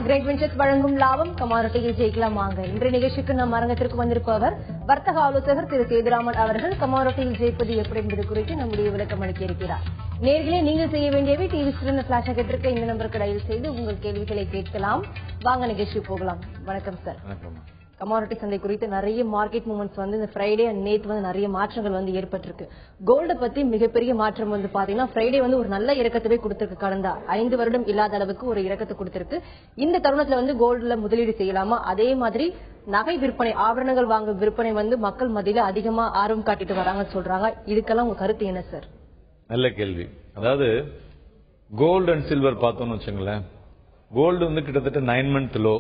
Great ventures வழங்கும் லாபம் கமாடிட்டியில் ஜெயிக்கலாம் வாங்க. இன்றைய நிகழ்ச்சிக்கு நம் அரங்கத்திற்கு வந்திருப்பவர் வர்த்தக ஆலோசகர் திரு சேதுராமன் அவர்கள். கமாடிட்டியில் ஜெயிப்பது எப்படி என்பது குறித்து நம்முடைய விளக்கம் அளிக்க இருக்கிறார். நேர்களே, நீங்கள் செய்ய வேண்டியவை டிவி ஸ்கிரீன் பிளாஷ் கேட்டிருக்க இந்த நம்பருக்கு டயல் செய்து உங்கள் கேள்விகளை கேட்கலாம். வாங்க நிகழ்ச்சி போகலாம். வணக்கம் சார். கமாடிட்டி சந்தை குறித்து நிறைய மார்க்கெட் மூவ்மெண்ட்ஸ் வந்து இந்த ஃப்ரைடே அண்ட் நேத்து வந்து நிறைய மாற்றங்கள் வந்து ஏற்பட்டிருக்கு. கோல்ட பத்தி மிகப்பெரிய மாற்றம் வந்து பாத்தீங்கன்னா ஃப்ரைடே வந்து ஒரு நல்ல இறக்கத்தவே கொடுத்திருக்கு. கடந்த 5 வருடம் இல்லாத அளவுக்கு ஒரு இறக்கத்தை கொடுத்திருக்கு. இந்த தருணத்துல வந்து கோல்டுல முதலீடு செய்யலாமா? அதே மாதிரி நகை விற்பனை, ஆபரணங்கள் வாங்கும் விற்பனை வந்து மக்கள் மத்தியில அதிகமா ஆர்வம் காட்டிட்டு வராங்கன்னு சொல்றாங்க. இதுக்கெல்லாம் உங்க கருத்து என்ன சார்? நல்ல கேள்வி. அதாவது கோல்டு அண்ட் சில்வர் பார்த்தோம்னு வச்சுங்களேன், கோல்டு வந்து கிட்டத்தட்ட 9 மந்த் லோ,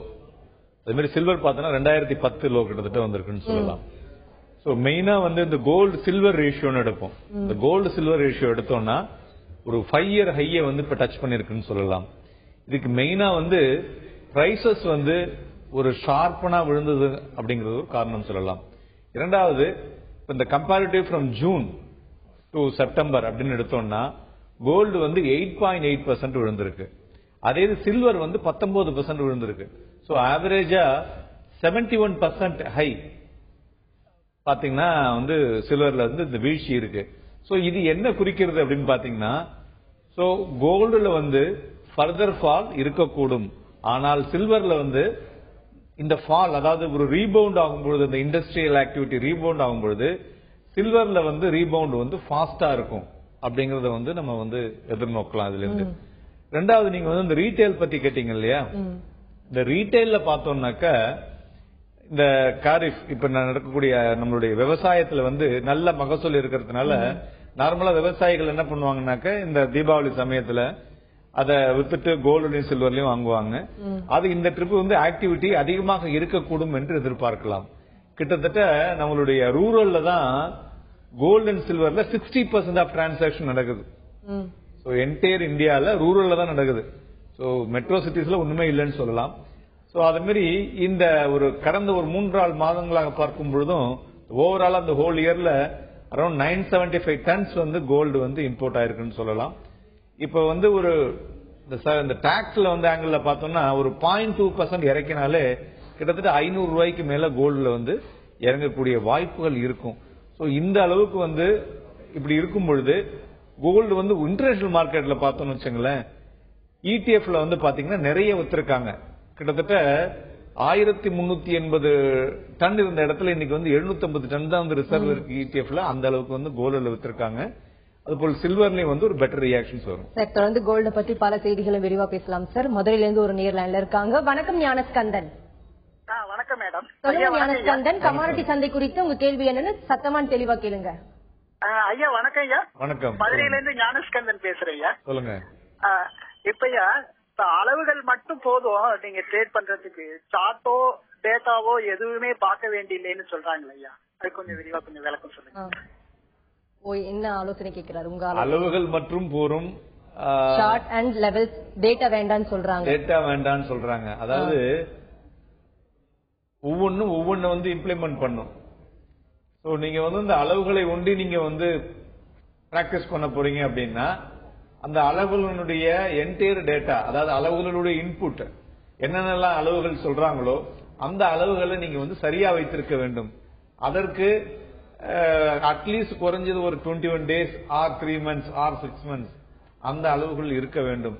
அதே மாதிரி சில்வர் பார்த்தோம்னா 2010 லோ கிட்டத்தட்ட வந்திருக்குன்னு சொல்லலாம். சோ மெயினா வந்து இந்த கோல்டு சில்வர் ரேஷியோன்னு எடுப்போம். இந்த கோல்டு சில்வர் ரேஷியோ எடுத்தோம்னா ஒரு 5 இயர் ஹையை வந்து இப்ப டச் பண்ணிருக்குன்னு சொல்லலாம். இதுக்கு மெயினா வந்து பிரைசஸ் வந்து ஒரு ஷார்ப்பனா விழுந்தது அப்படிங்கிறது ஒரு காரணம் சொல்லலாம். இரண்டாவது, இந்த comparative from June to September அப்படின்னு எடுத்தோம்னா கோல்டு வந்து 8.8% விழுந்திருக்கு. அதே சில்வர் வந்து 19% விழுந்திருக்கு. சோ ஆவரேஜா 71% ஹை பாத்தீங்கன்னா வந்து சில்வர்ல வந்து இந்த வீழ்ச்சி இருக்கு. சோ இது என்ன குறிக்கிறது அப்படின்னு பாத்தீங்கன்னா, சோ கோல்டுல வந்து ஃபர்தர் ஃபால் இருக்கக்கூடும். ஆனால் சில்வர்ல வந்து இந்த ஃபால், அதாவது ஒரு ரீபவுண்ட் ஆகும்பொழுது, இந்த இண்டஸ்ட்ரியல் ஆக்டிவிட்டி ரீபவுண்ட் ஆகும்பொழுது சில்வர்ல வந்து ரீபவுண்ட் வந்து ஃபாஸ்டா இருக்கும் அப்படிங்கறத வந்து நம்ம வந்து எதிர்நோக்கலாம் இதுல இருந்து. ரெண்டாவது, நீங்க வந்து இந்த ரீட்டைல் பத்தி கேட்டீங்க இல்லையா? இந்த ரீட்டைல்ல பார்த்தோம்னாக்க இந்த காரிஃப் இப்ப நடக்கக்கூடிய நம்மளுடைய விவசாயத்துல வந்து நல்ல மகசூல் இருக்கிறதுனால நார்மலா விவசாயிகள் என்ன பண்ணுவாங்கன்னாக்க இந்த தீபாவளி சமயத்துல அதை வித்துட்டு கோல்டுலையும் சில்வர்லயும் வாங்குவாங்க. அது இந்த ட்ரிப் வந்து ஆக்டிவிட்டி அதிகமாக இருக்கக்கூடும் என்று எதிர்பார்க்கலாம். கிட்டத்தட்ட நம்மளுடைய ரூரல்ல தான் கோல்டு அண்ட் சில்வர்ல 60% ஆஃப் டிரான்சாக்சன் நடக்குது. சோ என்டையர் இந்தியால ரூரல்ல தான் நடக்குது. சோ மெட்ரோ சிட்டிஸ்ல ஒண்ணுமே இல்லைன்னு சொல்லலாம். சோ அது மாதிரி இந்த ஒரு கடந்த ஒரு 3-4 மாதங்களாக பார்க்கும் பொழுதும் ஓவரால் அந்த ஹோல் இயர்ல அரௌண்ட் 975 டன்ஸ் வந்து கோல்டு வந்து இம்போர்ட் ஆயிருக்குன்னு சொல்லலாம். இப்ப வந்து ஒரு இந்த டாக்ஸ்ல வந்து ஆங்கிள் பார்த்தோம்னா ஒரு 0.2% இறக்கினாலே கிட்டத்தட்ட 500 ரூபாய்க்கு மேல கோல்டுல வந்து இறங்கக்கூடிய வாய்ப்புகள் இருக்கும். சோ இந்த அளவுக்கு வந்து இப்படி இருக்கும் பொழுது கோல்டு வந்து இன்டர்நேஷனல் மார்க்கெட்ல பார்த்தோம்னு வச்சுங்களேன், இடிஎஃப்ல வந்து பாத்தீங்கன்னா நிறைய வித்திருக்காங்க. கிட்டத்தட்ட 1380 டன் இருந்த இடத்துல இன்னைக்கு வந்து 750 டன் தான் வந்து ரிசர்வ் இருக்கு இடிஎஃப்ல. அந்த அளவுக்கு வந்து கோல்டுல வித்திருக்காங்க. அதுபோல் சில்வர்லயும் வந்து ஒரு பெட்டர் ரியாக்ஷன்ஸ் வரும். சார், தொடர்ந்து கோல்ட பத்தி பல செய்திகளை விரிவா பேசலாம் சார். மதுரையில இருந்து ஒரு நேர் லைன்ல இருக்காங்க. வணக்கம் ஞானஸ்கந்தன். வணக்கம் மேடம். சொல்லுங்க ஞானஸ்கந்தன், கமாடிட்டி சந்தை குறித்து உங்க கேள்வி என்னன்னு சத்தமான தெளிவா கேளுங்க. ஐயா வணக்கம். ஐயா வணக்கம். மதுரையில இருந்து ஞானஸ்கந்தன் பேசுறேன். ஐயா சொல்லுங்க. இப்பயா அளவுகள் மட்டும் போதும் நீங்க ட்ரேட் பண்றதுக்கு, சார்ட்டோ டேட்டாவோ எதுவுமே பார்க்க வேண்டியில்லைன்னு சொல்றாங்க ஐயா. அது கொஞ்சம் விரிவா கொஞ்சம் விளக்கம் சொல்லுங்க. என்ன ஆலோசனை கேட்கிறாரு உங்க அளவுகள் மற்றும் போரும் சார்ட் அண்ட் லெவல்ஸ் டேட்டா வேண்டான்னு சொல்றாங்க. டேட்டா வேண்டான்னு சொல்றாங்க. அதாவது ஒவ்வொன்னு வந்து இம்ப்ளிமெண்ட் பண்ணும். சோ நீங்க வந்து இந்த அளவுகளை ஒண்டி நீங்க வந்து பிராக்டிஸ் பண்ண போறீங்க அப்படின்னா அந்த அளவுகளுடைய என்டையர் டேட்டா, அதாவது அளவுகளுடைய இன்புட் என்னென்னலாம் அளவுகள் சொல்றாங்களோ அந்த அளவுகளை நீங்க வந்து சரியா வைத்திருக்க வேண்டும். அதற்கு அட்லீஸ்ட் குறைஞ்சது ஒரு 21 days or 3 months or 6 months அந்த அளவுகள் இருக்க வேண்டும்.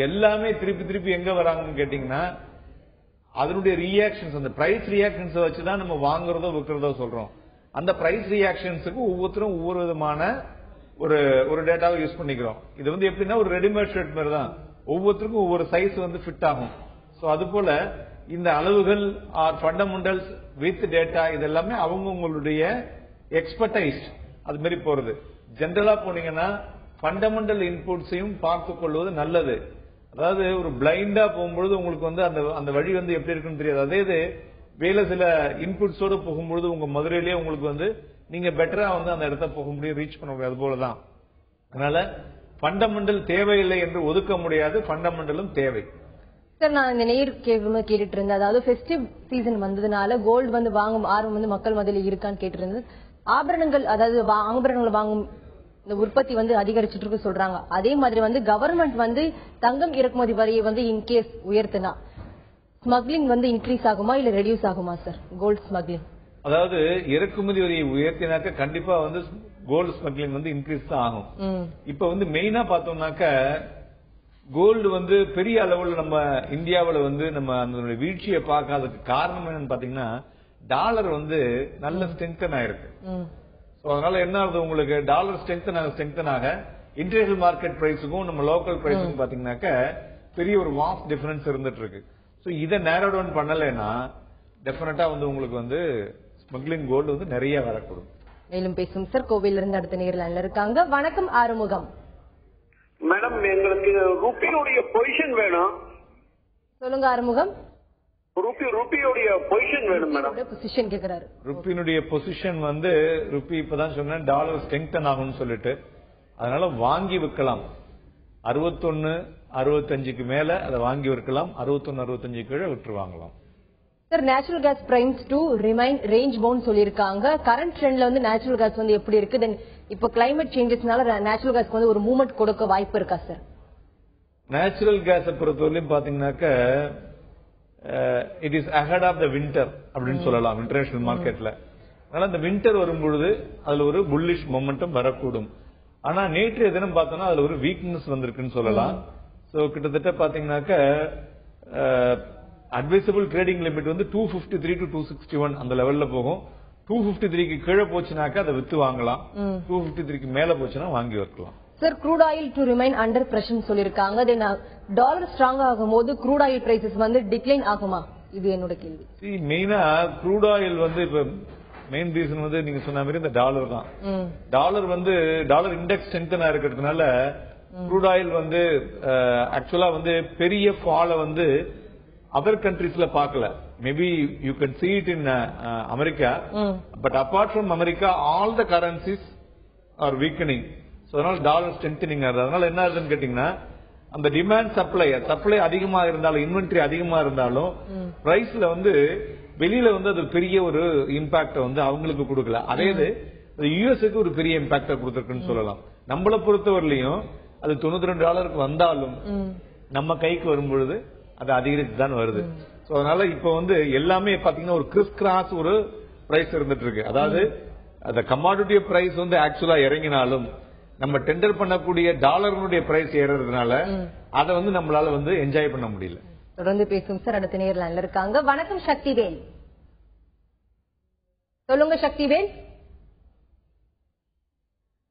எல்லாமே திருப்பி எங்க வராங்கன்னு கேட்டீங்கன்னா அதனுடைய ரியாக்ஷன்ஸ், அந்த பிரைஸ் ரியாக்ஷன்ஸ் வச்சுதான் நம்ம வாங்குறதோ விற்கிறதோ சொல்றோம். அந்த பிரைஸ் ரியாக்ஷன்ஸுக்கு ஒவ்வொருத்தரும் ஒவ்வொரு விதமான ஒரு டேட்டாவை யூஸ் பண்ணிக்கிறோம். இது வந்து எப்படின்னா ஒரு ரெடிமேட் ஷர்ட் மாதிரி தான், ஒவ்வொருத்தருக்கும் ஒவ்வொரு சைஸ் வந்து ஃபிட் ஆகும். சோ அது போல இந்த அளவுகள் ஆர் ஃபண்டமெண்டல்ஸ் வித் டேட்டா இதெல்லாமே அவங்களுடைய எக்ஸ்பர்டைஸ் அது மாதிரி போறது. ஜெனரலா போனீங்கன்னா ஃபண்டமெண்டல் இன்புட்ஸையும் பார்த்துக் கொள்வது நல்லது. அதாவது ஒரு பிளைண்டா போகும்பொழுது உங்களுக்கு வந்து அந்த வழி வந்து எப்படி இருக்குன்னு தெரியாது. அதே இது வேலை சில இன்புட்ஸோடு போகும்பொழுது உங்க மதுரையிலேயே உங்களுக்கு வந்து நீங்க பெட்டரா வந்து அந்த இடத்த போக முடியும், ரீச் பண்ண முடியாது போலதான். அதனால ஃபண்டமெண்டல் தேவையில்லை என்று ஒதுக்க முடியாது, ஃபண்டமெண்டலும் தேவை. சார், நான் இந்த நேர் கேட்டுட்டு இருந்தேன். அதாவது ஃபெஸ்டிவ் சீசன் வந்ததுனால கோல்டு வந்து வாங்கும் ஆர்வம் வந்து மக்கள் மத்தியில இருக்கான்னு கேட்டு இருந்தது. ஆபரணங்கள், அதாவது ஆபரணங்கள் வாங்கும் இந்த உற்பத்தி வந்து அதிகரிச்சுட்டு இருக்கு சொல்றாங்க. அதே மாதிரி வந்து கவர்மெண்ட் வந்து தங்கம் இறக்குமதி வரியை வந்து இன்கேஸ் உயர்த்தினா ஸ்மக்லிங் வந்து இன்க்ரீஸ் ஆகுமா இல்ல ரெடியூஸ் ஆகுமா சார் கோல்ட் ஸ்மக்லிங்? அதாவது இறக்குமதி வரியை உயர்த்தினாக்க கண்டிப்பா வந்து கோல்டு ஸ்மக்லிங் வந்து இன்க்ரீஸ் தான் ஆகும். இப்ப வந்து மெயினா பார்த்தோம்னாக்க கோல்டு வந்து பெரிய அளவுல நம்ம இந்தியாவில வந்து நம்ம அந்த வீழ்ச்சியை பார்க்காததுக்கு காரணம் என்னன்னு பாத்தீங்கன்னா டாலர் வந்து நல்ல ஸ்ட்ரெங்தன் ஆயிருக்கு. அதனால என்ன ஆகுது உங்களுக்கு டாலர் ஸ்ட்ரெங்தன் ஆக இன்டர்நேஷனல் மார்க்கெட் பிரைஸுக்கும் நம்ம லோக்கல் பிரைஸுக்கும் பாத்தீங்கன்னாக்க பெரிய ஒரு வாஸ்ட் டிஃபரன்ஸ் இருந்துட்டு இருக்கு. சோ இதை நேரோ டவுன் பண்ணலைன்னா டெஃபினட்டா வந்து உங்களுக்கு வந்து ஸ்மக்லிங் கோல்டு வந்து நிறைய வரக்கூடும். மேலும் பேசும் சார் கோவில இருந்து அடுத்த நேரில் இருக்காங்க. வணக்கம் ஆறுமுகம். மேடம் எங்களுக்கு ரூபியோடைய பொசிஷன் வேணும். சொல்லுங்க ஆறுமுகம். ரூபியோடைய பொசிஷன் வேணும் மேடம். பொசிஷன் கேக்குறாரு. ரூபியினுடைய பொசிஷன் வந்து ரூபி இப்பதான் சொன்னேன் டாலர் ஸ்ட்ரெங்தன் ஆகும்னு சொல்லிட்டு அதனால வாங்கி விற்கலாம். 61-65க்கு மேல அதை வாங்கி விற்கலாம். 61-65 கீழே விற்று வாங்கலாம். Sir natural gas prices to remain range bound சொல்லிருக்காங்க. கரண்ட் ட்ரெண்ட்ல வந்து நேச்சுரல் கேஸ் வந்து எப்படி இருக்கு? தென் இப்ப கிளைமேட் சேஞ்சஸ்னால நேச்சுரல் கேஸ்க்கு வந்து ஒரு மூவ்மெண்ட் கொடுக்க வாய்ப்பு இருக்கா சார்? நேச்சுரல் கேஸை பொறுத்தவரையிலும் பாத்தீங்கன்னாக்க it is ahead of the winter அப்படின்னு சொல்லலாம் இன்டர்நேஷனல் மார்க்கெட்ல. அதனால இந்த வின்டர் வரும்பொழுது அதுல ஒரு புல்லிஷ் மொமெண்டம் வரக்கூடும். ஆனா நேற்றைய தினம் பார்த்தோம்னா அதுல ஒரு வீக்னஸ் வந்திருக்குன்னு சொல்லலாம். சோ கிட்டத்தட்ட பாத்தீங்கன்னாக்க அட்வைசபிள் ட்ரேடிங் லிமிட் வந்து 253 to 261 அந்த லெவல்ல போகும். 253க்கு கீழே போச்சுனாக்க அதை வித்து வாங்கலாம். 253க்கு மேல போச்சுன்னா வாங்கி வைக்கலாம். Sir crude oil to remain under pressure சொல்லிருக்காங்க. தென் டாலர் ஸ்ட்ராங் ஆகும் போது க்ரூட் ஆயில் பிரைசஸ் வந்து டிக்ளைன் ஆகுமா? இது என்னோட கேள்வி. மெயினா க்ரூட் ஆயில் வந்து இப்ப மெயின் ரீசன் வந்து நீங்க சொன்ன மாதிரி இந்த டாலர் தான். டாலர் வந்து டாலர் இண்டெக்ஸ் ஸ்ட்ரெங்தனா இருக்கிறதுனால க்ரூட் ஆயில் வந்து ஆக்சுவலா வந்து பெரிய ஃபால வந்து அதர் கண்ட்ரீஸ்ல பார்க்கல. Maybe you can see it in America, but apart from America all the currencies are weakening. So அதனால டாலர் ஸ்ட்ரெங்தனிங் ஆகுது. அதனால என்ன ஆகுதுன்னு கேட்டீங்கன்னா அந்த டிமாண்ட் சப்ளை அதிகமா இருந்தாலும் இன்வென்டரி அதிகமா இருந்தாலும் பிரைஸ்ல வந்து வெளியில வந்து அது பெரிய ஒரு இம்பாக்ட வந்து அவங்களுக்கு கொடுக்கல. அதே இது யுஎஸ்க்கு ஒரு பெரிய இம்பாக்ட கொடுத்திருக்குன்னு சொல்லலாம். நம்மளை பொறுத்தவரையிலையும் அது $92 வந்தாலும் நம்ம கைக்கு வரும்பொழுது அது அதிகரித்து தான் வருது. சோ அதனால இப்ப வந்து எல்லாமே பாத்தீங்கன்னா ஒரு கிறிஸ் கிராஸ் ஒரு பிரைஸ் இருந்துட்டு இருக்கு. அதாவது அந்த கமாடிட்டி பிரைஸ் வந்து ஆக்சுவலா இறங்கினாலும் நம்ம டெண்டர் பண்ணக்கூடிய டாலருடைய பிரைஸ் ஏறதுனால அதை வந்து நம்மளால வந்து என்ஜாய் பண்ண முடியல. தொடர்ந்து பேசும் சார் அடுத்த நேரில் இருக்காங்க. வணக்கம் சக்திவேல். சொல்லுங்க சக்திவேல்.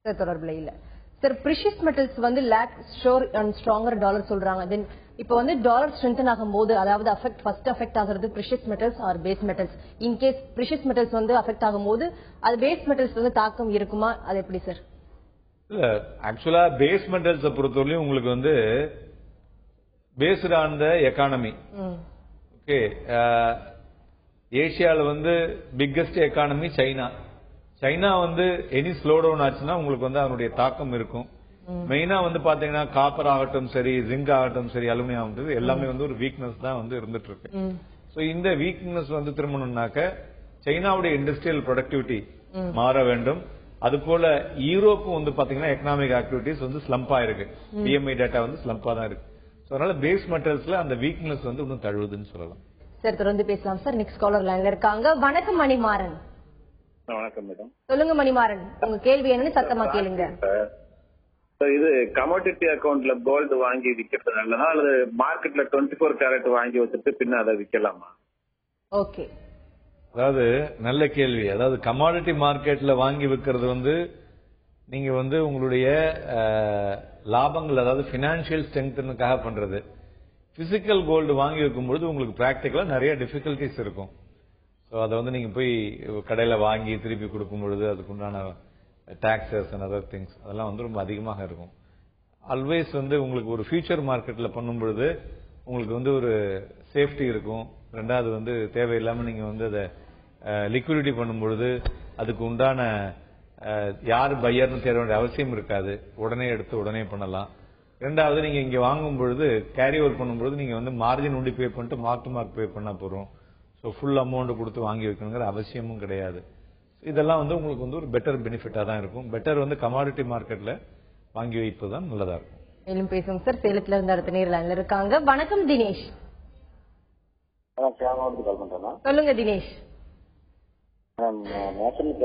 சார் தொடர்புல இல்ல. சார் precious metals வந்து lack sure and stronger dollar சொல்றாங்க. தென் இப்போ வந்து டாலர் ஸ்ட்ரென்தன் ஆகும் போது அதாவது ஃபர்ஸ்ட் அஃபெக்ட் ஆகிறது precious metals or base metals. In case precious metals வந்து அஃபெக்ட் ஆகும் போது அது பேஸ் மெட்டல்ஸ் வந்து தாக்கம் இருக்குமா? அது எப்படி சார்? இல்ல ஆக்சுவலா பேஸ் மெட்டல்ஸை பொறுத்தவரையும் உங்களுக்கு வந்து based on the economy. Okay, ஏசியால வந்து பிக்கஸ்ட் எக்கானமி சைனா வந்து எனி ஸ்லோ டவுன் ஆச்சுன்னா உங்களுக்கு வந்து அதனுடைய தாக்கம் இருக்கும். மெயினா வந்து பாத்தீங்கன்னா காப்பர் ஆகட்டும் சரி, ஜிங்க் ஆகட்டும் சரி, அலுமினியம் ஆகட்டும் எல்லாமே வந்து ஒரு வீக்னஸ் தான் வந்து இருந்துட்டு இருக்கு. சோ இந்த வீக்னஸ் வந்து திரும்பணும்னாக்க சைனாவுடைய இண்டஸ்ட்ரியல் ப்ரொடக்டிவிட்டி மாற வேண்டும். அது போல யூரோப்பும் வந்து பாத்தீங்கன்னா எக்கனாமிக் ஆக்டிவிட்டிஸ் வந்து ஸ்லம்பா இருக்கு. பிஎம்ஐ டேட்டா வந்து ஸ்லம்பா தான் இருக்கு. அதனால பேஸ் மெட்டல்ஸ்ல அந்த வீக்னஸ் வந்து இன்னும் தழுவுதுன்னு சொல்லலாம். சார் தொடர்ந்து பேசலாம் சார். நெக்ஸ்ட் காலர் லைன்ல இருக்காங்க. வணக்கம் மணிமாறன். வணக்கம் மேடம். சொல்லுங்க மணிமாறன், உங்க கேள்வி என்னன்னு சத்தமா கேளுங்க. இது கமோடிட்டி அக்கவுண்ட்ல கோல்டு வாங்கி விக்கிறது நல்லதா அல்லது மார்க்கெட்ல 24 கேரட் வாங்கி வச்சுட்டு பின்ன அதை விற்கலாமா? ஓகே, அதாவது நல்ல கேள்வி. அதாவது கமாடிட்டி மார்க்கெட்ல வாங்கி விற்கிறது வந்து நீங்க வந்து உங்களுடைய லாபங்கள் அதாவது பினான்சியல் ஸ்ட்ரெங்தனுக்காக பண்றது. பிசிக்கல் கோல்டு வாங்கி வைக்கும்போது உங்களுக்கு பிராக்டிகலா நிறைய டிஃபிகல்டிஸ் இருக்கும். ஸோ அதை வந்து நீங்க போய் கடையில வாங்கி திருப்பி கொடுக்கும் பொழுது அதுக்குண்டான டாக்ஸஸ் அண்ட் அதர் திங்ஸ் அதெல்லாம் வந்து ரொம்ப அதிகமாக இருக்கும். ஆல்வேஸ் வந்து உங்களுக்கு ஒரு ஃபியூச்சர் மார்க்கெட்ல பண்ணும் பொழுது உங்களுக்கு வந்து ஒரு சேஃப்டி இருக்கும். ரெண்டாவது வந்து தேவையில்லாம நீங்க வந்து அதை லிக்விடிட்டி பண்ணும் பொழுது அதுக்கு உண்டான யார் பையர்னு தேட வேண்டிய அவசியம் இருக்காது. உடனே எடுத்து உடனே பண்ணலாம். ரெண்டாவது நீங்க இங்க வாங்கும் பொழுது கேரி ஓவர் பண்ணும்போது நீங்க வந்து மார்ஜின் ஒண்டி பே பண்ணிட்டு மார்க் டு மார்க் பே பண்ணா போறோம். ஸோ ஃபுல் அமௌண்ட் கொடுத்து வாங்கி வைக்கணுங்கிற அவசியமும் கிடையாது. இதெல்லாம் வந்து உங்களுக்கு வந்து ஒரு பெட்டர் பெனிஃபிட்டா தான் இருக்கும். பெட்டர் வந்து கமாடிட்டி மார்க்கெட்ல வாங்கி வைப்பதுதான் நல்லதா இருக்கும். மேலும் பேசும் சார். சேலத்துல இருந்து அடுத்த நேரில் இருக்காங்க. வணக்கம் தினேஷ். சொல்லுங்க தினேஷ். நேச்சுரல்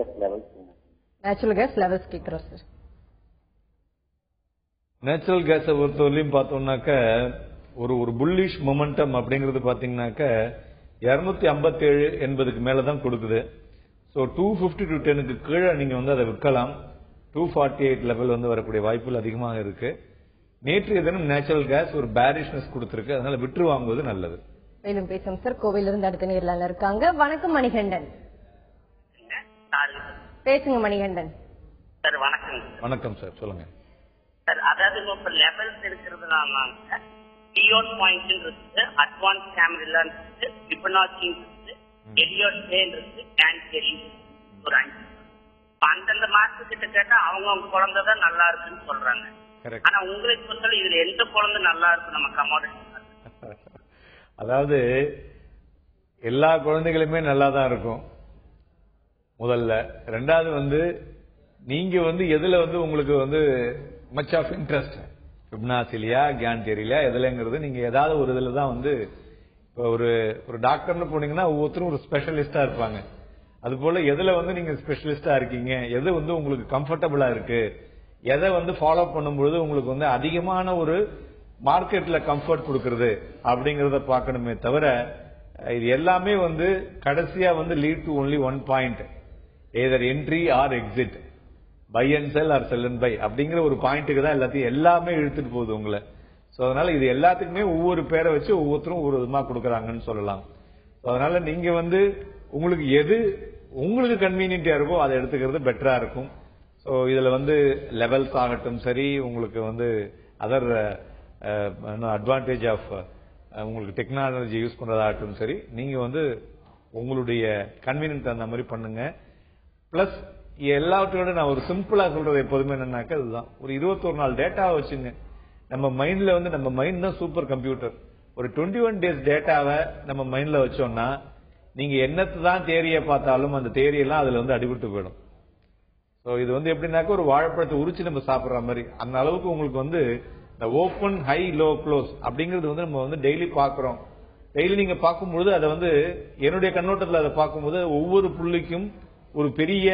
கேஸ் லெவல்ஸ் கேக்குறோம் சார். நேச்சுரல் கேஸை பொறுத்தவரையிலும் பார்த்தோம்னாக்க ஒரு புல்லிஷ் மொமெண்டம் அப்படிங்கிறது பாத்தீங்கன்னாக்க 257 என்பதுக்கு மேலதான் கொடுக்குது. ஸோ 250 to 10க்கு கீழே நீங்க வந்து அதை விற்கலாம். 248 லெவல் வந்து வரக்கூடிய வாய்ப்புகள் அதிகமாக இருக்கு. நேற்றைய தினம் நேச்சுரல் கேஸ் ஒரு பேரிஷ்னஸ் கொடுத்திருக்கு, அதனால விற்று வாங்குவது நல்லது. மேலும் பேசும் சார். கோவிலிருந்து அடுத்த நேரில் இருக்காங்க. வணக்கம் மணிகண்டன். பேசுங்க மணிகண்டன். சார் வணக்கம். வணக்கம் சார், சொல்லுங்க சார். அதாவது இப்ப லெவல்ஸ் இருக்கிறதுனால டியோட் பாயிண்ட் இருக்கு, அட்வான்ஸ் கேமரா இருக்கு, ஃபிபனாச்சி இருக்கு, எலியோட் பிளேன் இருக்கு, கேன்சரி ஒரு 5. அந்தந்த மார்க்கு கிட்ட கேட்டா அவங்க குழந்தைதான் நல்லா இருக்குன்னு சொல்றாங்க. ஆனா உங்களுக்கு பொறுத்தவரை இதுல எந்த குழந்தை நல்லா இருக்கு நம்ம கமாடிட்டி? அதாவது எல்லா குழந்தைகளுமே நல்லா தான் இருக்கும் முதல்ல. ரெண்டாவது வந்து நீங்க வந்து எதுல வந்து உங்களுக்கு வந்து மச் ஆஃப் இன்ட்ரெஸ்ட், ஃபிப்னாசிலியா கேன்டேரியா எதுலங்கிறது நீங்க ஏதாவது ஒரு இதுல தான் வந்து இப்போ ஒரு டாக்டர்னு போனீங்கன்னா ஒவ்வொருத்தரும் ஒரு ஸ்பெஷலிஸ்டா இருப்பாங்க. அது போல எதுல வந்து நீங்க ஸ்பெஷலிஸ்டா இருக்கீங்க, எது வந்து உங்களுக்கு கம்ஃபர்டபுளா இருக்கு, எதை வந்து ஃபாலோ பண்ணும்பொழுது உங்களுக்கு வந்து அதிகமான ஒரு மார்க்கெட்ல கம்ஃபர்ட் கொடுக்கறது அப்படிங்கறத பார்க்கணுமே தவிர இது எல்லாமே வந்து கடைசியா வந்து lead to only one point, either entry or exit, buy and sell or sell and buy அப்படிங்கிற ஒரு பாயிண்ட்டுக்கு தான் எல்லாத்தையும் எல்லாமே இழுத்துட்டு போகுது உங்களை. சோ அதனால இது எல்லாத்துக்குமே ஒவ்வொரு பேரை வச்சு ஒவ்வொருத்தரும் ஒரு விதமா கொடுக்கறாங்கன்னு சொல்லலாம். அதனால நீங்க வந்து உங்களுக்கு எது உங்களுக்கு கன்வீனியன்டா இருக்கோ அதை எடுத்துக்கிறது பெட்டரா இருக்கும். சோ இதுல வந்து லெவல்ஸ் ஆகட்டும் சரி, உங்களுக்கு வந்து அதர் அட்வான்டேஜ் ஆஃப் உங்களுக்கு டெக்னாலஜி யூஸ் பண்றதாகட்டும் சரி, நீங்க வந்து உங்களுடைய கன்வீனியன்ட் அந்த மாதிரி பண்ணுங்க. பிளஸ் எல்லாவற்றோட நான் ஒரு சிம்பிளா சொல்றது எப்போதுமே என்னன்னாக்க இதுதான், ஒரு 21 நாள் டேட்டாவை வச்சுங்க. நம்ம மைண்ட்ல வந்து நம்ம மைண்ட் தான் சூப்பர் கம்ப்யூட்டர். ஒரு 21 days டேட்டாவை நம்ம மைண்ட்ல வச்சோம்னா நீங்க என்னத்தை தான் தேரியை பார்த்தாலும் அந்த தேரியெல்லாம் அதுல வந்து அடிபட்டு போயிடும். சோ இது வந்து எப்படின்னாக்க ஒரு வாழைப்பழத்தை உரிச்சு நம்ம சாப்பிடுற மாதிரி, அந்த அளவுக்கு உங்களுக்கு வந்து இந்த ஓப்பன் ஹை லோ க்ளோஸ் அப்படிங்கிறது வந்து நம்ம வந்து டெய்லி பாக்குறோம். டெய்லி நீங்க பார்க்கும்போது அதை வந்து என்னுடைய கண்ணோட்டத்தில் அதை பார்க்கும்போது ஒவ்வொரு புள்ளிக்கும் ஒரு பெரிய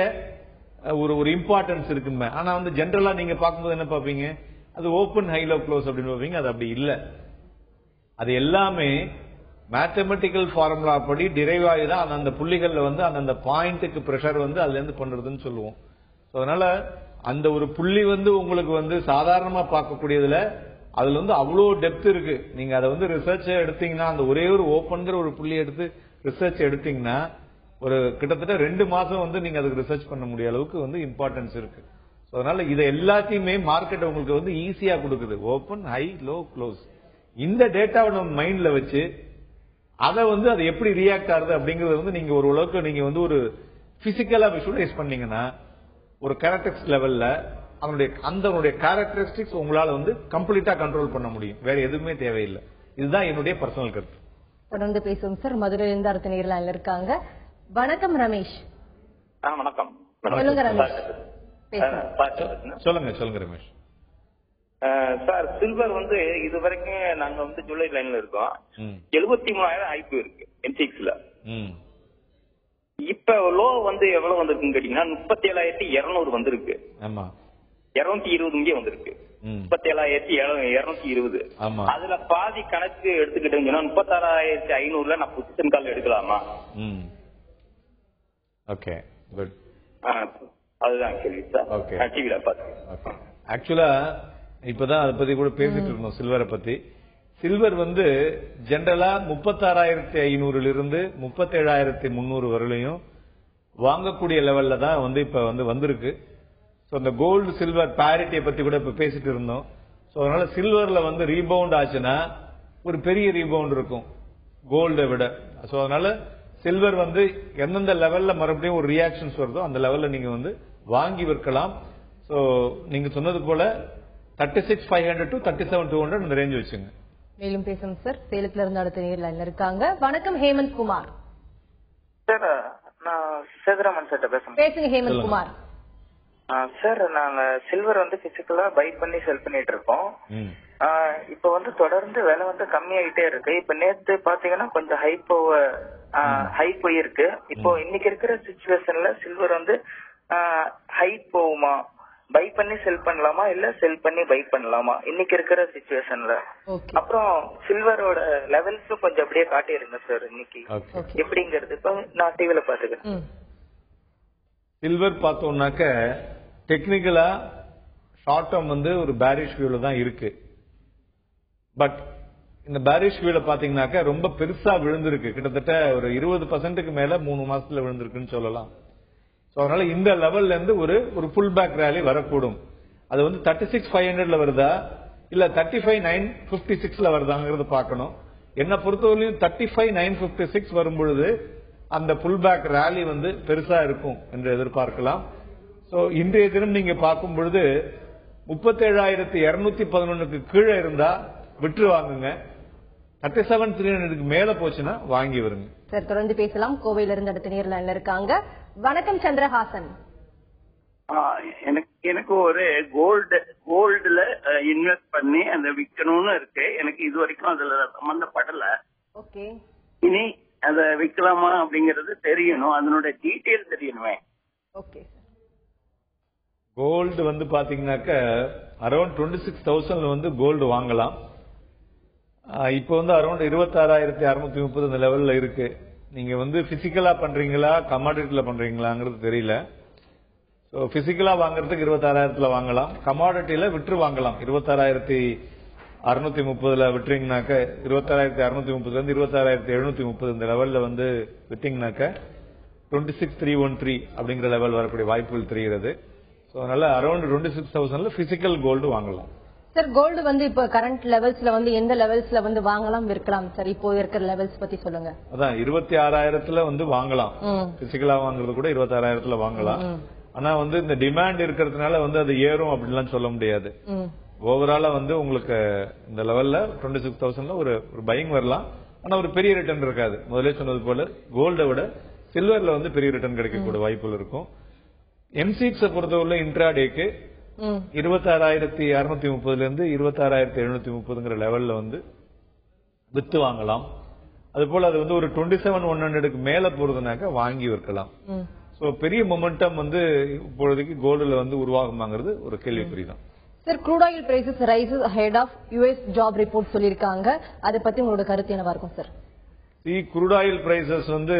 ஒரு இம்பார்ட்டன்ஸ் இருக்குமே. ஆனா வந்து ஜென்ரலா நீங்க பார்க்கும்போது என்ன பார்ப்பீங்க, அது ஓப்பன் ஹை லோ க்ளோஸ் அப்படின்னு பார்ப்பீங்க. அது அப்படி இல்ல. அது எல்லாமே மேத்தமெட்டிக்கல் ஃபார்முலா படி டிரைவ் ஆகிதான் அந்த புள்ளிகள்ல வந்து அந்த பாயிண்ட்டுக்கு பிரஷர் வந்து அதுல இருந்து பண்றதுன்னு சொல்லுவோம். அதனால அந்த ஒரு புள்ளி வந்து உங்களுக்கு வந்து சாதாரணமா பார்க்கக்கூடியதுல அதுல வந்து அவ்வளோ டெப்த் இருக்கு. நீங்க அதை வந்து ரிசர்ச் எடுத்தீங்கன்னா, அந்த ஒரே ஒரு ஓப்பன்கிற ஒரு புள்ளி எடுத்து ரிசர்ச் எடுத்தீங்கன்னா ஒரு கிட்டத்தட்ட 2 மாசம் வந்து நீங்க அதுக்கு ரிசர்ச் பண்ண முடிய அளவுக்கு வந்து இம்பார்ட்டன்ஸ் இருக்கு. அதனால இதை எல்லாத்தையுமே மார்க்கெட் உங்களுக்கு வந்து ஈஸியா கொடுக்குது, ஓப்பன் ஹை லோ க்ளோஸ். இந்த டேட்டாவை நம்ம மைண்ட்ல வச்சு அதை வந்து அது எப்படி ரியாக்ட் ஆகுது அப்படிங்கறது வந்து நீங்க ஒரு அளவுக்கு நீங்க வந்து ஒரு பிசிக்கலா விஷுவலைஸ் பண்ணீங்கன்னா ஒரு கேரக்டரிஸ்டிக்ஸ் லெவல்ல அதனுடைய கேரக்டரிஸ்டிக்ஸ் உங்களால வந்து கம்ப்ளீட்டா கண்ட்ரோல் பண்ண முடியும். வேற எதுவுமே தேவையில்லை. இதுதான் என்னுடைய பர்சனல் கருத்து. தொடர்ந்து பேசுவோம் சார். மதுரையிலிருந்து அடுத்த நேரில் இருக்காங்க. வணக்கம் ரமேஷ். வணக்கம். சொல்லுங்க ரமேஷ். சொல்லுங்க ரமேஷ். சார் சில்வர் வந்து இது வரைக்கும் நாங்க வந்து ஜூலை லைன்ல இருக்கோம். 73,000 ஐபி இருக்கு என்சிக்ஸ்ல. இப்ப லோ வந்து எவ்வளவு வந்திருக்குன்னு கேட்டீங்கன்னா 37,200 வந்திருக்கு. 220 இங்கே வந்திருக்கு. 37,220. அதுல பாதி கணக்கு எடுத்துக்கிட்டீங்கன்னா 36,500 நான் பொசிஷன் கால் எடுக்கலாமா? Okay good. அதுதான் கேள்வி சார். ஓகே டிவில பாத்து. ஆக்சுவலா இப்பதான் அதை பத்தி கூட பேசிட்டு இருந்தோம், சில்வரை பத்தி. சில்வர் வந்து ஜெனரலா 36,500 இருந்து 37,300 வரலையும் வாங்கக்கூடிய லெவல்ல தான் வந்து இப்ப வந்து வந்திருக்கு. சோ இந்த கோல்டு சில்வர் பேரிட்டியை பத்தி கூட இப்ப பேசிட்டு இருந்தோம். சோ அதனால சில்வர்ல வந்து ரீபவுண்ட் ஆச்சுன்னா ஒரு பெரிய ரீபவுண்ட் இருக்கும் கோல்டை விட. சோ அதனால சில்வர் வந்து எந்தெந்த லெவல்ல மறுபடியும் ஒரு ரியாக்ஷன்ஸ் வருதோ அந்த லெவல்ல நீங்க வந்து வாங்கி விற்கலாம். சோ நீங்க சொன்னது போல 36,500 to 37,200 இந்த ரேஞ்ச் வச்சுங்க. மேலும் பேசும் சார். சேலத்துல இருந்து அடுத்த நேரில் இருக்காங்க. வணக்கம் ஹேமந்த் குமார். சார் நான் சேதுராமன் சார் பேசுறேன். பேசுங்க ஹேமந்த் குமார். சார் நாங்க சில்வர் வந்து பிசிக்கலா பை பண்ணி செல் பண்ணிட்டு இருக்கோம். இப்ப வந்து தொடர்ந்து விலை வந்து கம்மியாயிட்டே இருக்கு. இப்ப நேத்து பாத்தீங்கன்னா கொஞ்சம் ஹை போயிருக்கு. இப்போ இன்னைக்கு இருக்கிற சிச்சுவேஷன்ல சில்வர் வந்து ஹை போகுமா, பை பண்ணி செல் பண்ணலாமா இல்ல செல் பண்ணி பை பண்ணலாமா இன்னைக்கு இருக்கிற சிச்சுவேஷன்ல? அப்புறம் சில்வரோட லெவல்ஸும் கொஞ்சம் அப்படியே காட்டிருங்க சார் இன்னைக்கு எப்படிங்கிறது. இப்ப நான் டிவில பாத்துக்கிறேன். சில்வர் பார்த்தோம்னாக்க டெக்னிக்கலா ஷார்ட் டேர்ம் வந்து ஒரு பேரிஷ் வியூல தான் இருக்கு. பட் இந்த பேரிஷ் வியூல பாத்தீங்கன்னாக்க ரொம்ப பெருசா விழுந்திருக்கு. கிட்டத்தட்ட ஒரு 20% மேல 3 மாசத்துல விழுந்திருக்குன்னு சொல்லலாம். அதனால இந்த லெவல்ல இருந்து ஒரு புல் பேக் ரேலி வரக்கூடும். அது வந்து 36,500ல வருதா இல்ல 35,956ல வருதாங்கிறது பார்க்கணும். என்ன பொறுத்தவரையிலும் 35,956 வரும்பொழுது அந்த புல் பேக் ரேலி வந்து பெருசா இருக்கும் என்று எதிர்பார்க்கலாம். சோ இன்றைய தினம் நீங்க பார்க்கும் பொழுது 37,211க்கு கீழே இருந்தா விற்று வாங்குங்க. 37,300க்கு மேல போச்சுன்னா வாங்கி வருங்க. சார் தொடர்ந்து பேசலாம். கோவையில இருந்து அடுத்த நேர்ல இருக்காங்க. வணக்கம் சந்திரஹாசன். எனக்கு ஒரு கோல்டுல இன்வெஸ்ட் பண்ணி அந்த விற்கணும்னு இருக்கு. எனக்கு இது வரைக்கும் அதுல சம்பந்தப்படல. ஓகே, இனி அத விற்கலாமா அப்படிங்கறது தெரியணும், அதனுடைய டீடைல் தெரியணுமே. ஓகே, கோல்டு வந்து பாத்தீங்கன்னாக்க அரௌண்ட் 26,000 வந்து கோல்டு வாங்கலாம். இப்போ வந்து அரௌண்ட் 26,630 இந்த லெவல்ல இருக்கு. நீங்க வந்து பிசிக்கலா பண்றீங்களா கமாடிட்டில பண்றீங்களாங்கிறது தெரியல. சோ பிசிக்கலா வாங்குறதுக்கு 26,000ல வாங்கலாம், கமாடிட்டில விற்று வாங்கலாம். 26,630ல விட்டுறீங்கனாக்க 26,630ல இருந்து 26,730 இந்த லெவல்ல வந்து விட்டீங்கனாக்க 26,313 அப்படிங்கிற லெவல் வரக்கூடிய வாய்ப்புகள் தெரிகிறது. சோ அதனால அரௌண்ட் 26,000ல பிசிக்கல் கோல்டு வாங்கலாம். சார் கோல்டு வந்து இப்ப கரண்ட் லெவல்ஸ்ல வந்து எந்த லெவல்ஸ்ல வந்து வாங்கலாம் விற்கலாம் சார்? இப்போ இருக்கிற லெவல்ஸ் பத்தி சொல்லுங்க. அதான் 26,000ல வந்து வாங்கலாம். பிசிக்கலா வாங்குறது கூட 26,000ல வாங்கலாம். ஆனா வந்து இந்த டிமாண்ட் இருக்கிறதுனால வந்து அது ஏறும் அப்படின்லாம் சொல்ல முடியாது. ஓவராலா வந்து உங்களுக்கு இந்த லெவல்ல 26,000ல ஒரு பையிங் வரலாம். ஆனா ஒரு பெரிய ரிட்டர்ன் இருக்காது. முதல்ல சொன்னது போல கோல்டை விட சில்வர்ல வந்து பெரிய ரிட்டர்ன் கிடைக்கக்கூடிய வாய்ப்புகள் இருக்கும். எம்சிஎக்ஸ் பொறுத்தவரை இன்ட்ராடேக்கு 26,630ல இருந்து 26,730ங்கிற லெவல்ல வந்து வித்து வாங்கலாம். அது போல அது வந்து ஒரு 27,100க்கு மேல போறதுனாக்க வாங்கி விற்கலாம். சோ பெரிய மொமெண்டம் வந்து இப்பொழுதைக்கு கோல்டுல வந்து உருவாகுமாங்கிறது ஒரு கேள்விக்குறிதான். Sir crude oil prices rises ahead of US job report சொல்லிருக்காங்க, அதை பத்தி உங்களோட கருத்து என்னவா இருக்கும் சார்? க்ரூட் ஆயில் பிரைசஸ் வந்து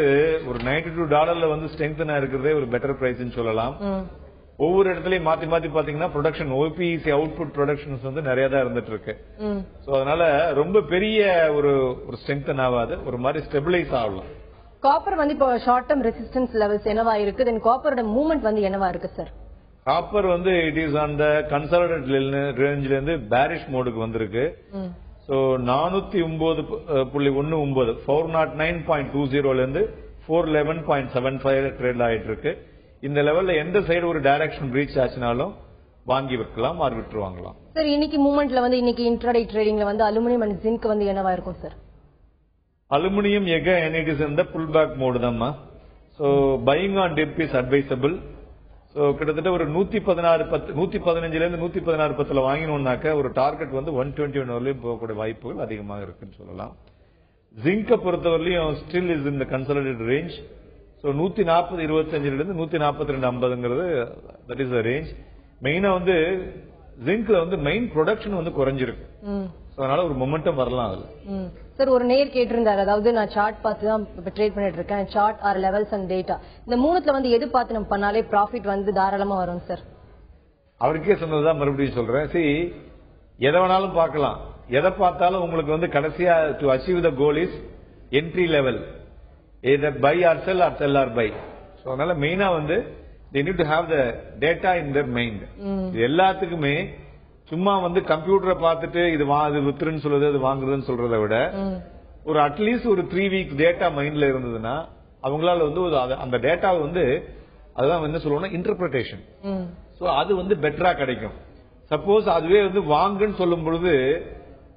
ஒரு $92 வந்து ஸ்ட்ரெங்தனா இருக்கிறதே ஒரு பெட்டர் பிரைஸ்ன்னு சொல்லலாம். ஒவ்வொரு இடத்துலயும் மாத்தி மாத்தி பாத்தீங்கன்னா ப்ரொடக்ஷன் ஓபிஇசி அவுட்புட் ப்ரொடக்ஷன்ஸ் வந்து நிறைய தான் இருந்துட்டு இருக்கு. சோ அதனால ரொம்ப பெரிய ஒரு ஸ்ட்ரெங்தன் ஆகாது, ஒரு மாதிரி ஸ்டெபிலைஸ் ஆகலாம். காப்பர் வந்து இப்போ ஷார்ட் டர்ம் ரெசிஸ்டன்ஸ் லெவல்ஸ் என்னவா இருக்கு? தென் காப்பரோட மூவ்மெண்ட் வந்து என்னவா இருக்கு சார்? காப்பர் வந்து இட் இஸ் அந்த கன்சாலிடேட் ரேஞ்ச்ல இருந்து பேரிஷ் மோடுக்கு வந்திருக்கு. சோ 409.19 409.20ல இருந்து 411.75 ட்ரேட் ஆயிட்டு இருக்கு. இந்த லெவல்ல எந்த சைடு ஒரு டைரக்ஷன் ரீச் ஆச்சுனாலும் வாங்கி விற்கலாம், மாறி விற்று வாங்கலாம். சார் இன்னைக்கு மூவ்மெண்ட்ல வந்து இன்னைக்கு இன்ட்ராடே ட்ரேடிங்ல வந்து அலுமினியம் அண்ட் ஜிங்க் வந்து என்னவா இருக்கும் sir? Aluminium again it is இந்த புல் பேக் மோடு தான்மா. So buying on dip is advisable. So கிட்டத்தட்ட ஒரு 115ல இருந்து 116.10ல வாங்கினோம்னாக்க ஒரு டார்கெட் வந்து 121 வரலையும் போகக்கூடிய வாய்ப்புகள் அதிகமாக இருக்குன்னு சொல்லலாம். ஜிங்க பொறுத்தவரையிலும் ஸ்டில் இஸ் இந்த கன்சாலிடேட் ரேஞ்ச். சோ 140.25ல இருந்து 142.50ங்கிறது தட் இஸ் த ரேஞ்ச். மெயினா வந்து ஜிங்க்ல வந்து மெயின் ப்ரொடக்ஷன் வந்து குறைஞ்சிருக்கு. அதனால ஒரு மொமெண்டம் வரலாம் அதுல. சார் ஒரு நேர் கேட்டிருந்தாரு, அதாவது நான் சார்ட் பார்த்து தான் ட்ரேட் பண்ணிட்டு இருக்கேன், chart or levels and data, இந்த மூணுத்துல வந்து எது பார்த்து நம்ம பண்ணாலே ப்ராஃபிட் வந்து தாராளமா வரும் சார்? அவருக்கே சொன்னதுதான் மறுபடியும் சொல்றேன். எதை வேணாலும் பார்க்கலாம், எதை பார்த்தாலும் உங்களுக்கு வந்து கடைசியா to achieve the goal is entry level, either buy or sell or sell or buy. அதனால மெயினா வந்து they need to have the data in their mind. இது எல்லாத்துக்குமே சும்மா வந்து கம்ப்யூட்டரை பார்த்துட்டு இது வித்துருன்னு சொல்றது அது வாங்குறதுன்னு சொல்றதை விட ஒரு அட்லீஸ்ட் ஒரு 3 வீக் டேட்டா மைண்ட்ல இருந்ததுன்னா அவங்களால வந்து அந்த டேட்டாவை வந்து அதுதான் என்ன சொல்லுவோம்னா இன்டர்பிரேஷன். சோ அது வந்து பெட்டரா கிடைக்கும். சப்போஸ் அதுவே வந்து வாங்குன்னு சொல்லும் பொழுது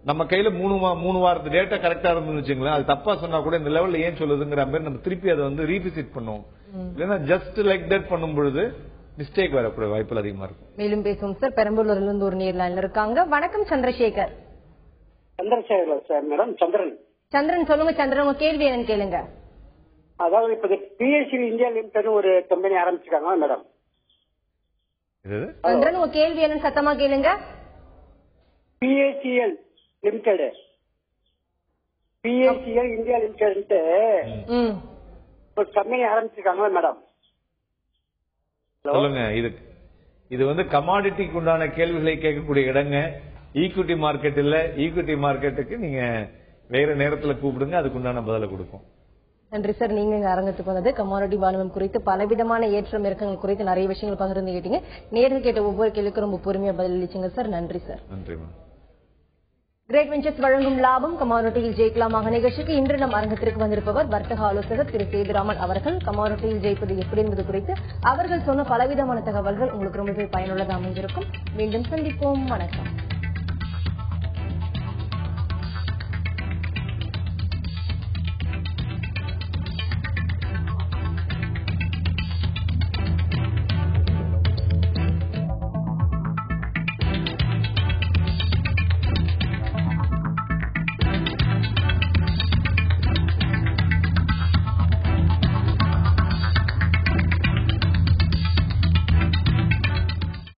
நம்ம கையில 3 வாரத்து டேட்டா கரெக்டா இருந்துன்னு வச்சுங்களேன், அது தப்பா சொன்னா கூட இந்த லெவல்ல ஏன் சொல்லுதுங்கிற மாதிரி நம்ம திருப்பி அதை வந்து ரீவிசிட் பண்ணுவோம். இல்லைன்னா ஜஸ்ட் லைக் தட் பண்ணும் பொழுது மிஸ்டேக் வரக்கூடிய வாய்ப்புகள் அதிகமா இருக்கும். மேலும் பேசுவோம் சார். பெரம்பலூர்ல இருந்து ஒரு நேர்லைன்ல இருக்காங்க. வணக்கம் சந்திரசேகர். Chandrasekhar sir madam. சந்திரன் சொல்லுங்க. சந்திரன் உங்க கேள்வி என்னன்னு கேளுங்க. அதாவது இப்ப பிஎஸ்சி இந்தியா லிமிடெட் ஒரு கம்பெனி ஆரம்பிச்சிருக்காங்க மேடம். சந்திரன் உங்க கேள்வி என்னன்னு சத்தமா கேளுங்க. BSCL limited, BSCL India limited ஒரு கம்பெனி ஆரம்பிச்சிருக்காங்களா மேடம்? சொல்லுங்க. இது வந்து கமாடிட்டிக்கு உண்டான கேள்விகளை கேட்கக்கூடிய இடங்க. ஈக்விட்டி மார்க்கெட் இல்ல. ஈக்விட்டி மார்க்கெட்டுக்கு நீங்க வேற நேரத்துல கூப்பிடுங்க, அதுக்கு உண்டான பதில கொடுக்கும். நன்றி சார். நீங்க இங்க அரங்கத்துக்கு வந்தது கமாடிட்டி வாணிபம் குறித்து பலவிதமான ஏற்றம் இறக்கங்கள் குறித்து நிறைய விஷயங்கள் பகிர்ந்து கேட்டீங்க. நேரில் கேட்ட ஒவ்வொரு கேள்விக்கும் ரொம்ப பொறுமையா பதிலளிச்சீங்க சார். நன்றி சார். நன்றி. கிரேட் வெஞ்சர்ஸ் வழங்கும் லாபம் கமாடிட்டியில் ஜெயிக்கலாமாக நிகழ்ச்சிக்கு இன்று நம் அரங்கத்திற்கு வந்திருப்பவர் வர்த்தக ஆலோசகர் திரு சேதுராமன் அவர்கள். கமாடிட்டியில் ஜெயிப்பது எப்படி என்பது குறித்து அவர்கள் சொன்ன பலவிதமான தகவல்கள் உங்களுக்கு ரொம்பவே பயனுள்ளதாக அமைந்திருக்கும். மீண்டும் சந்திப்போம். வணக்கம்.